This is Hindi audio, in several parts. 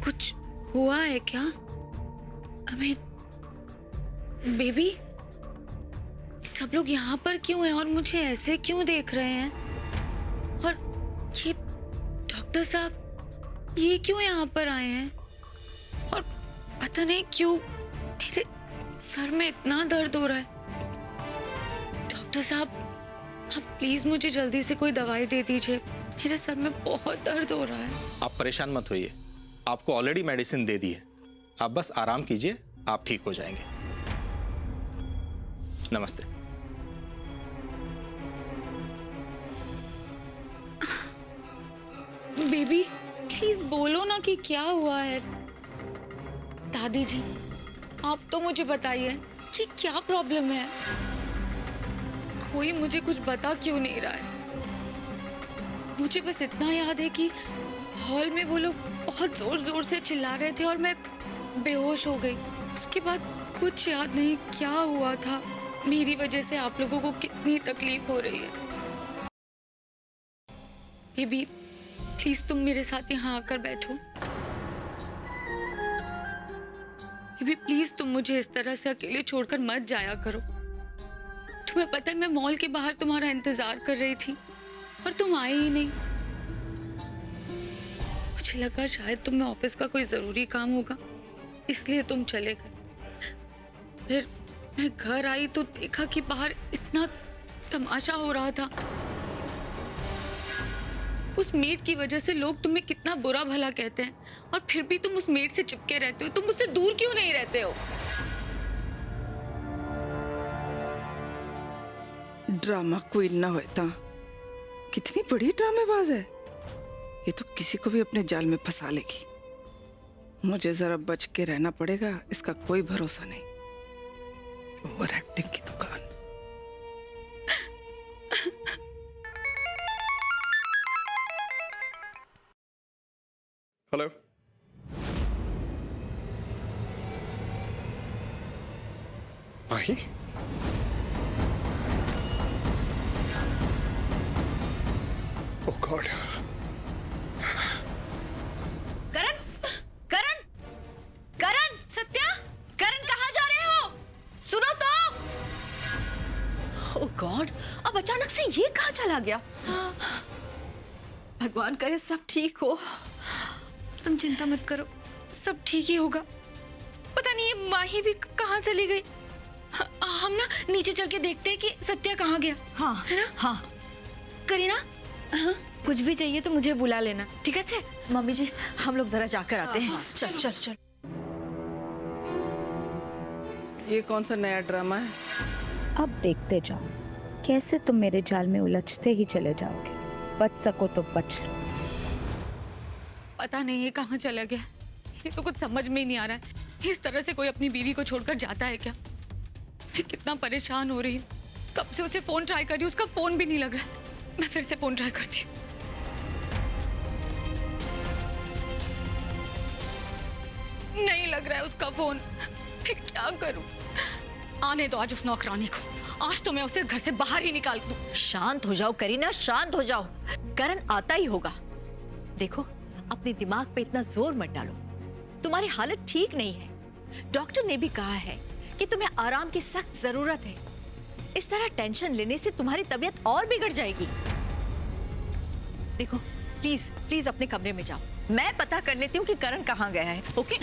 कुछ हुआ है क्या? अमित बेबी, सब लोग यहाँ पर क्यों हैं और मुझे ऐसे क्यों देख रहे हैं? और ये डॉक्टर साहब ये क्यों यहाँ पर आए हैं? और पता नहीं क्यों मेरे सर में इतना दर्द हो रहा है। डॉक्टर साहब, आप प्लीज मुझे जल्दी से कोई दवाई दे दीजिए, मेरे सर में बहुत दर्द हो रहा है। आप परेशान मत होइए, आपको ऑलरेडी मेडिसिन दे दी है, आप बस आराम कीजिए, आप ठीक हो जाएंगे। नमस्ते। बेबी प्लीज बोलो ना कि क्या हुआ है। दादी जी आप तो मुझे बताइए कि क्या प्रॉब्लम है। कोई मुझे कुछ बता क्यों नहीं रहा है। मुझे बस इतना याद है कि हॉल में वो लोग बहुत जोर जोर से चिल्ला रहे थे और मैं बेहोश हो गई। उसके बाद कुछ याद नहीं क्या हुआ था। मेरी वजह से आप लोगों को कितनी तकलीफ हो रही है। बेबी प्लीज तुम मेरे साथ यहाँ आकर बैठो। बेबी प्लीज तुम मुझे इस तरह से अकेले छोड़कर मत जाया करो। तुम्हें पता है मैं मॉल के बाहर तुम्हारा इंतजार कर रही थी और तुम आए ही नहीं। मुझे लगा शायद तुम्हें ऑफिस का कोई जरूरी काम होगा इसलिए तुम चले गए। फिर मैं घर आई तो देखा कि बाहर इतना तमाशा हो रहा था। उस मेड की वजह से लोग तुम्हें कितना बुरा भला कहते हैं और फिर भी तुम उस मेड से चिपके रहते हो। तुम मुझसे दूर क्यों नहीं रहते हो? ड्रामा क्वीन ना होता, कितनी बड़ी ड्रामेबाज है ये तो किसी को भी अपने जाल में फंसा लेगी। मुझे जरा बच के रहना पड़ेगा, इसका कोई भरोसा नहीं। ओवर एक्टिंग की दुकान। हेलो, माही? ओह गॉड। करण, करण, करण, सत्या, करण कहाँ जा रहे हो? सुनो तो। ओह गॉड, अब अचानक से ये कहाँ चला गया? भगवान करे सब ठीक हो। तुम चिंता मत करो, सब ठीक ही होगा। पता नहीं ये माही भी कहाँ चली गई। हम ना नीचे चल के देखते हैं कि सत्या कहाँ गया। हाँ, है ना? हाँ। करीना, हाँ? कुछ भी चाहिए तो मुझे बुला लेना, ठीक है? मम्मी जी हम लोग जरा जाकर आते हैं। चल चल चल। ये कौन सा नया ड्रामा है? अब देखते जाओ कैसे तुम मेरे जाल में उलझते ही चले जाओगे। बच सको तो बच लो। पता नहीं ये कहाँ चला गया, ये तो कुछ समझ में ही नहीं आ रहा है। इस तरह से कोई अपनी बीवी को छोड़कर जाता है क्या? मैं कितना परेशान हो रही हूँ। कब से उसे फोन ट्राई कर रही हूँ, उसका फोन भी नहीं लग रहा है। मैं फिर से फोन ट्राई करती हूँ। नहीं लग रहा है उसका फोन। मैं क्या करूँ? आने दो आज उस नौकरानी को। आज तो मैं उसे घर से बाहर ही निकाल दूँ। शांत हो जाओ करीना, शांत हो जाओ। करण आता ही होगा। देखो अपने दिमाग पे इतना जोर मत डालो, तुम्हारी हालत ठीक नहीं है। डॉक्टर ने भी कहा है कि तुम्हें आराम की सख्त जरूरत है। इस तरह टेंशन लेने से तुम्हारी तबीयत और बिगड़ जाएगी। देखो प्लीज प्लीज अपने कमरे में जाओ, मैं पता कर लेती हूँ कि करण कहाँ गया है। ओके?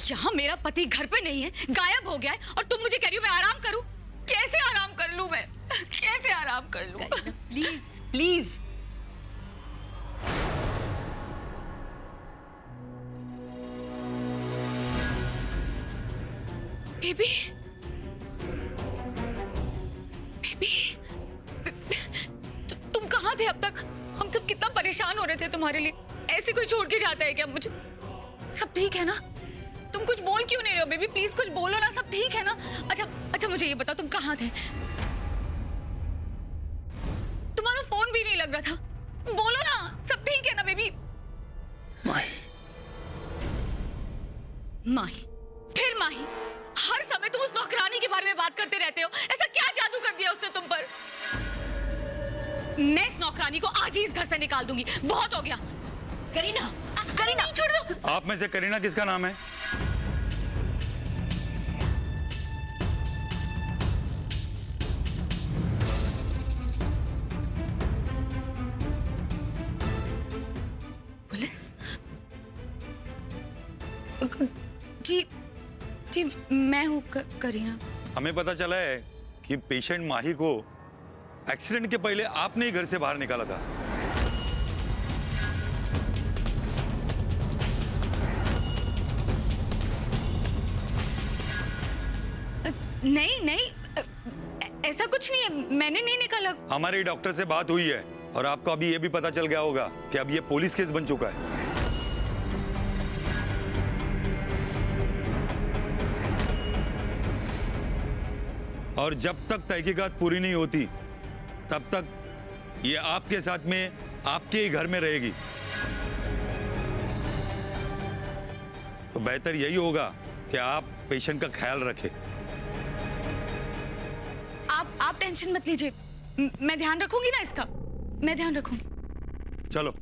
यहाँ मेरा पति घर पे नहीं है, गायब हो गया है और तुम मुझे कह रही हो मैं आराम करूं? कैसे आराम कर लूं मैं? कैसे आराम कर लूं? Please please. बेबी, बेबी, तुम कहाँ थे अब तक? हम सब कितना परेशान हो रहे थे तुम्हारे लिए। ऐसे कोई छोड़ के जाता है क्या मुझे? सब ठीक है ना? तुम कुछ बोल क्यों नहीं रहे हो बेबी? प्लीज कुछ बोलो ना। सब ठीक है ना? अच्छा मुझे ये बताओ तुम कहाँ थे? तुम्हारा फोन भी नहीं लग रहा था। बोलो ना, सब ठीक है ना बेबी? माही, माही, फिर माही। हर समय तुम उस नौकरानी के बारे में बात करते रहते हो। ऐसा क्या जादू कर दिया उसने तुम पर? मैं इस नौकरानी को आज ही इस घर से निकाल दूंगी। बहुत हो गया। करीना, करीना छोड़ दो। आप में से करीना किसका नाम है? पुलिस? जी जी मैं हूँ करीना। हमें पता चला है कि पेशेंट माही को एक्सीडेंट के पहले आपने ही घर से बाहर निकाला था। नहीं नहीं, ऐसा कुछ नहीं है, मैंने नहीं निकाला। हमारे डॉक्टर से बात हुई है और आपको अभी ये भी पता चल गया होगा कि अब ये पुलिस केस बन चुका है। और जब तक तहकीकात पूरी नहीं होती तब तक ये आपके साथ में आपके ही घर में रहेगी। तो बेहतर यही होगा कि आप पेशेंट का ख्याल रखें। आप टेंशन मत लीजिए, मैं ध्यान रखूंगी ना इसका, मैं ध्यान रखूंगी। चलो।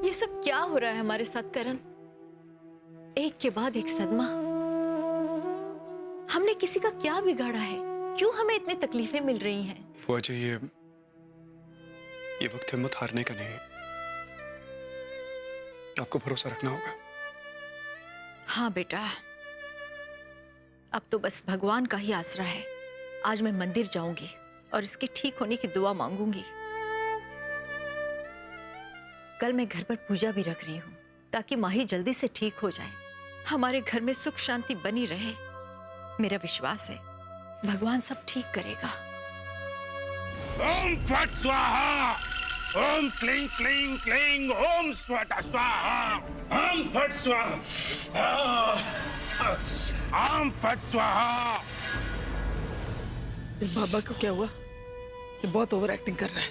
ये सब क्या हो रहा है हमारे साथ करण? एक के बाद एक सदमा। हमने किसी का क्या बिगाड़ा है? क्यों हमें इतनी तकलीफें मिल रही हैं? बुआ जी, ये वक्त हिम्मत हारने का नहीं है। आपको भरोसा रखना होगा। हाँ बेटा, अब तो बस भगवान का ही आसरा है। आज मैं मंदिर जाऊंगी और इसके ठीक होने की दुआ मांगूंगी। कल मैं घर पर पूजा भी रख रही हूँ ताकि माही जल्दी से ठीक हो जाए, हमारे घर में सुख शांति बनी रहे। मेरा विश्वास है भगवान सब ठीक करेगा। ओम फट स्वाहा, ओम क्लीं क्लीं क्लीं, ओम स्वट स्वाहा, ओम फट स्वाहा, ओम फट स्वाहा। इस बाबा को क्या हुआ? ये बहुत ओवर एक्टिंग कर रहा है।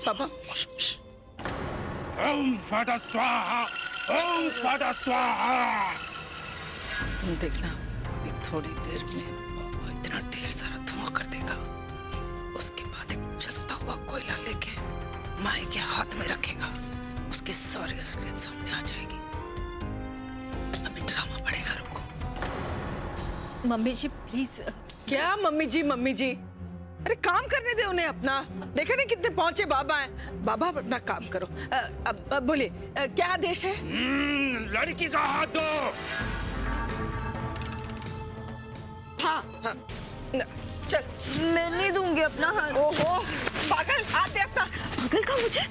बाबा, ओम फट स्वाहा, ओम फट स्वाहा। तुम देखना, अभी थोड़ी देर में वो इतना ढेर सारा धुआं कर देगा। उसके बाद एक जलता हुआ कोयला लेके माई के हाथ में रखेगा। उसकी सारी असलियत सामने आ जाएगी। अभी ड्रामा पड़ेगा, रुको। Mummy ji please. क्या मम्मी जी, मम्मी जी? अरे काम करने दे उन्हें अपना। देखे ना कितने पहुंचे बाबा हैं। बाबा आप अपना काम करो। अब बोलिए, क्या आदेश है? लड़की का हाथ दो। हाँ हाँ, चल। मैं नहीं दूंगी अपना हाथ। ओहो पागल, हाथ दे अपना। पागल का मुझे?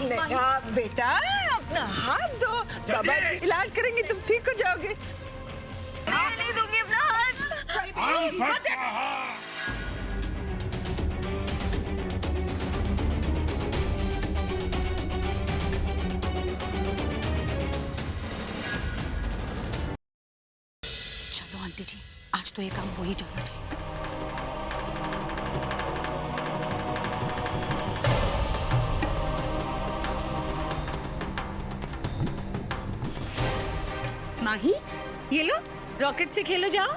नहीं बेटा, अपना हाथ दो। बाबा जी इलाज करेंगे, तुम ठीक हो जाओगे। मैं नहीं दूंगी अपना हाथ। ओम फट स्वाहा। चलो आंटी जी, आज तो ये काम हो ही जाना चाहिए। माही, ये लो, रॉकेट से खेलो जाओ।